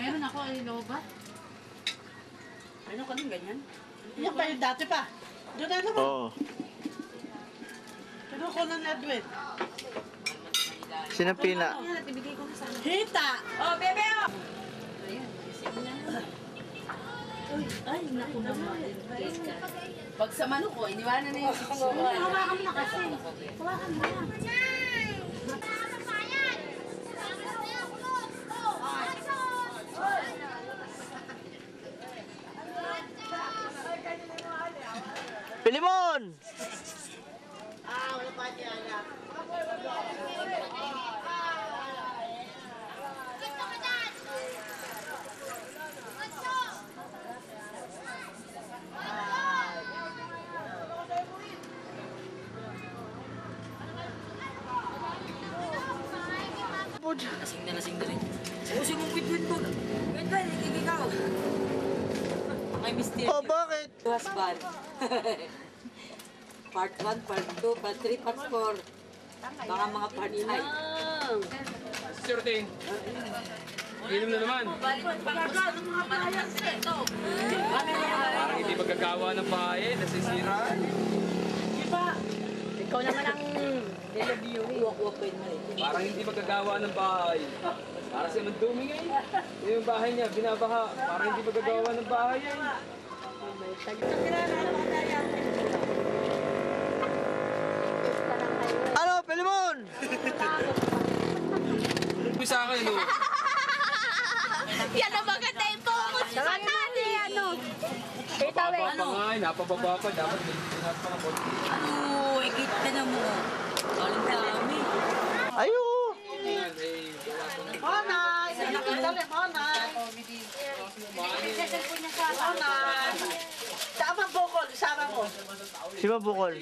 Meron ako ay lobat. Ano ka nung ganyan? Yan pa yung dati pa. Doon na naman. Oo. Pero ko ng Edwin. Sinapina. Yan, at ibigay ko na sana. Hita! Oh, bebe! Oh! Ayan, gising na naman. Ay, naku naman. Pag sa manok ko, iniwanan na yung sitsuan. Hawakan mo na kasi. Hawakan mo na. Pilimon! Lasing na rin. Usin mong bitwin mo. Ganda, ikaw. May mystery. Oh, bakit? Husband. Part 1, part 2, part 3, part 4. Baka mga part 5. Sir Ting. Inom na naman. Parang hindi magagawa ng bahay, nasisira. Ikaw naman ang debut. Walk-walk pa yun. Parang hindi magagawa ng bahay. Para siya mandumi ngayon. Yung bahay niya, binabaha. Parang hindi magagawa ng bahay yan. Ano, Pilimon? Yung sa akin, no? Yan ang maganda yung focus sa natin, ano? Napababa pa nga, napababa pa. Dapat may pinat pa ng konti. Ano, ikita na mo. Aling dami. Ayo! Yan, eh, wala pa na. Monay! Dali, Monay! Monay! Sama bukol, isama mo. Si Mabukol.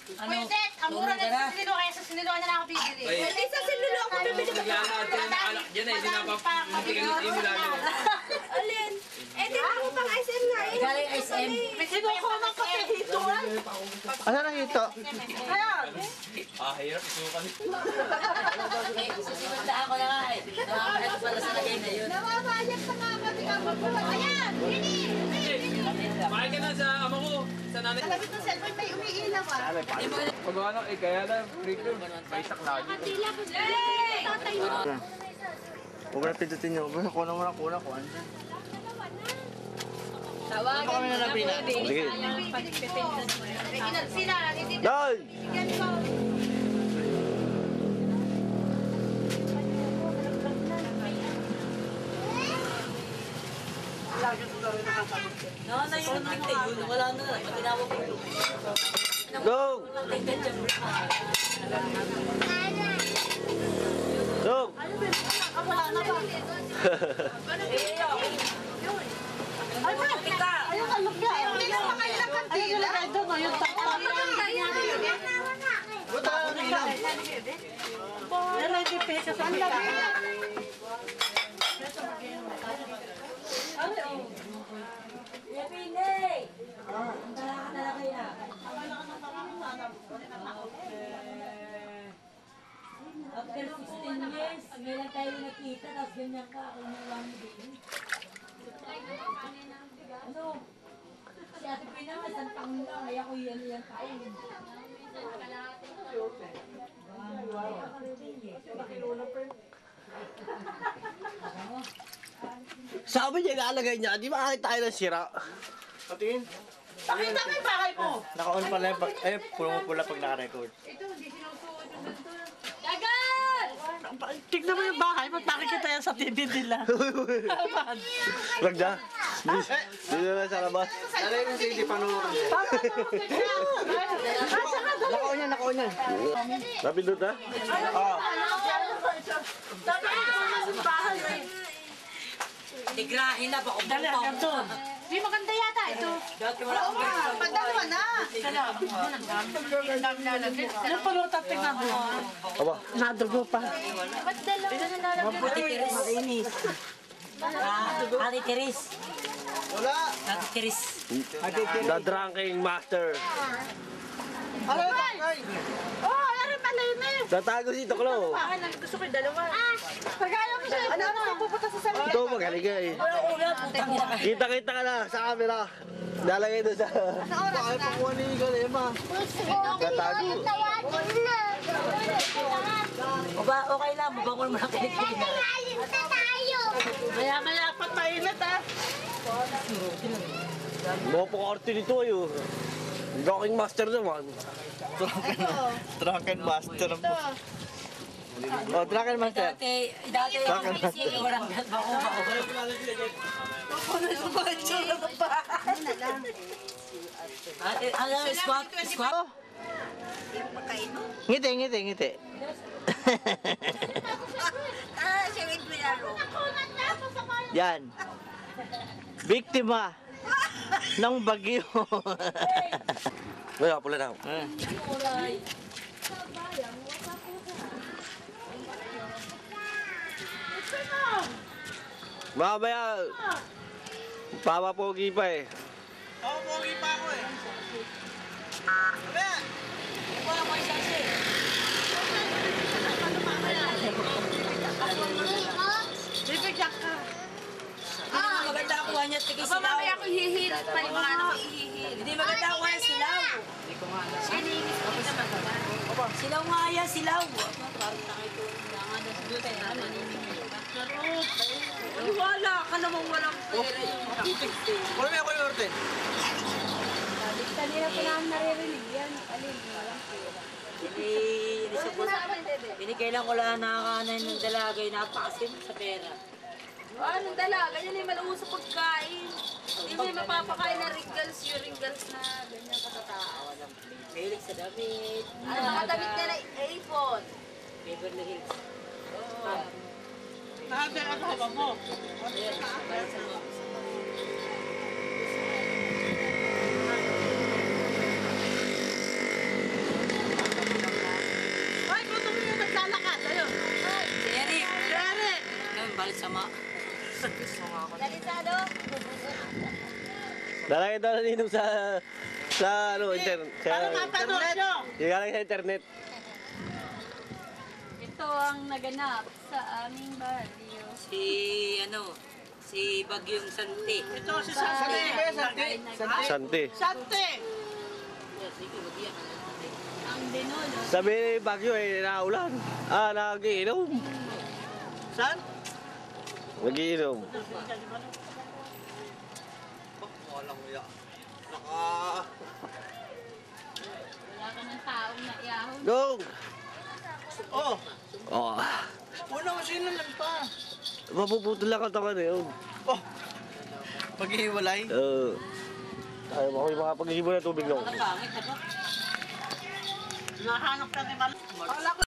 Pwede, ang mura na sa sinilo, kaya sa sinilo na lang ako bibili. Ay. Pwede sa sinilo ako bibili. Bigla na ito yung alak dyan eh. Hindi mo lalo. Alin? Eh, di ba mo pang SM nga eh? Galing SM. Sinuko ng kasi hituan. Asan ang hito? Ayan! Ah, hirap isukan. Susunod na ako na nga eh. Nakakahit pala sa lagay na yun. Nawabayag sa mga kami kapagulat. Ayan! Bini! Bakit ka na sa ama ko? Sa nanay. Alam ng cellphone may umiilaw ah. Pag ano, eh, kaya lang, freaker. May isak lagi. Tila ko Lay! Tatay mo. Huwag na pindutin nyo. Kunan mo na kuna ko. Andyan. Tawagan kami na napina. Sige. Sila, hindi Doy! yan ko. Nakana yung nagtay yun. Wala na lang. Tinawag ko yun. Go! Go! Ay, ba? Ayun, ano ka? Hindi na makailang kandila. Ay, doon, ayun, tapos. Buta na ang ilaw. Yan ay dipesa sa laki. After 16 years, ngayon tayo nakita, tapos ganyan ka, ako yung wami din. Ano? Si Ate Pina, isang taon lang, kaya ko yan taon. Sabi niya, ilalagay niya. Di ba kahit tayo ng sira? Patingin. Pakita mo yung bahay mo. Naka-on pala yung pag... Ay, pula pag naka-record. Dagan! Tignan mo yung bahay mo, nakikita yan sa TV nila. Wag na. Dito na sa labas. Alay mo sige, panuorin. Naka-on yan, naka-on yan. Napindot na? Oo. Tigrahin na, bako Dali, hanggang doon. Di maganda yata ito. Dati wala akong ganito. Padalawa na. Yung pulutan, tignan mo. Aba. Nadugo pa. Ba't dalawa? Ate Teres. Ate Teres. Wala. Ate Teres. The Drinking Master. Ay! Oh, ano pala yun? Tatago si Tuklo. Gusto ko yung dalawa. Pagkaya mo siya. Ano ako pupunta sa salita? Ito, magaling ka eh. Kita-kita ka na sa camera. Nalagay doon sa... Baka pakuha ni Galema. Tatago. Okay lang, mabangol mo na kinikita. Maya-maya pa mainit ah. Mga pakarte nito ayo. Rocking master naman. Drunken master po. Oh, Drunken master. Dati, walang bako. Ano, squat? Ngiti, ngiti, ngiti. Yan. Biktima ng bagyo. Wala, pula na. Mamaya, papapogi pa eh. Oo, pogi pa ako eh. Bibigyan ka. Maganda kuha niya tigil Aba, silaw. mamaya ako hihil. Pali mga ano ko ihihil. Hindi maganda kuha niya silaw. Silaw nga yan, silaw. Wala ka namang walang pera yung Wala may ako yung orte. Kanina ko namin naririnig yan. Alin, walang pera. Pinikailan ko lang nakakanan ng dalaga yung napakasim sa pera. Anong dalaga? Yan ay malawas sa pagkain. Hindi mo mapapakain na wrinkles, yung wrinkles na ganyan katatao. Mahilig sa damit. Ano mga damit nila? iPhone. Beverly Hills. Nakagay ang hawa mo. Ayan, balik sa mga. Ay, gusto mo yung naglalakad. Ayun. Si Eric. Eric. Ayun, balik sa mga. Dalisado? Lalagay daw na ninong sa ano, internet. Para mapanood nyo. Lalagay sa internet. Ito ang naganap sa aming barrio. Si Bagyong Santi. Ito si Sante. Santi. Sante. Ang dinulo. Sabi ni Bagyo eh, naulan. Nagiinom. Saan? Nagiinom. Walang uya. Wala ka ng taong naiyaho. Go! Oh, Oh. una ko sinalan pa. Mapuputol lang ang tangan eh. Oh, maghihiwalay. Ayaw mo ako yung mga pag-ihibon ng tubig lang. Ang pangit, ano? Nahanap ka ni Mal.